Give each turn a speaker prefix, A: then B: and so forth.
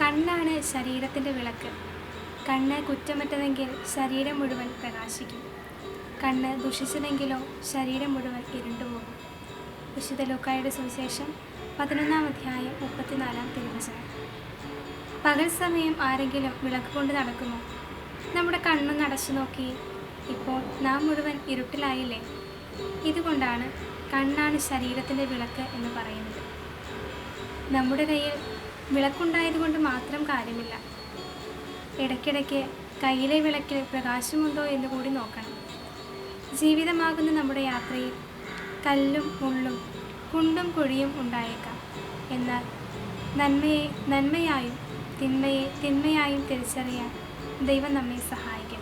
A: കണ്ണാണ് ശരീരത്തിൻ്റെ വിളക്ക്. കണ്ണ് കുറ്റമറ്റതെങ്കിൽ ശരീരം മുഴുവൻ പ്രകാശിക്കും. കണ്ണ് ദുഷിച്ചതെങ്കിലോ ശരീരം മുഴുവൻ ഇരുണ്ടുപോകും. വിശുദ്ധ ലൂക്കായുടെ സുവിശേഷം 11-ാം അധ്യായം 34-ാം തിരുവചനം. പകൽ സമയം ആരെങ്കിലും വിളക്ക് കൊണ്ട് നടക്കുമോ? നമ്മുടെ കണ്ണൊന്ന് അടച്ചു നോക്കി. ഇപ്പോൾ നാം മുഴുവൻ ഇരുട്ടിലായില്ലേ? ഇതുകൊണ്ടാണ് കണ്ണാണ് ശരീരത്തിൻ്റെ വിളക്ക് എന്ന് പറയുന്നത്. നമ്മുടെ കയ്യിൽ വിളക്കുണ്ടായതുകൊണ്ട് മാത്രം കാര്യമില്ല. ഇടയ്ക്കിടയ്ക്ക് കയ്യിലെ വിളക്കിൽ പ്രകാശമുണ്ടോ എന്ന് കൂടി നോക്കണം. ജീവിതമാകുന്ന നമ്മുടെ യാത്രയിൽ കല്ലും മുള്ളും കുണ്ടും കുഴിയും ഉണ്ടായേക്കാം. എന്നാൽ നന്മയെ നന്മയായും തിന്മയെ തിന്മയായും തിരിച്ചറിയാൻ ദൈവം നമ്മെ സഹായിക്കും.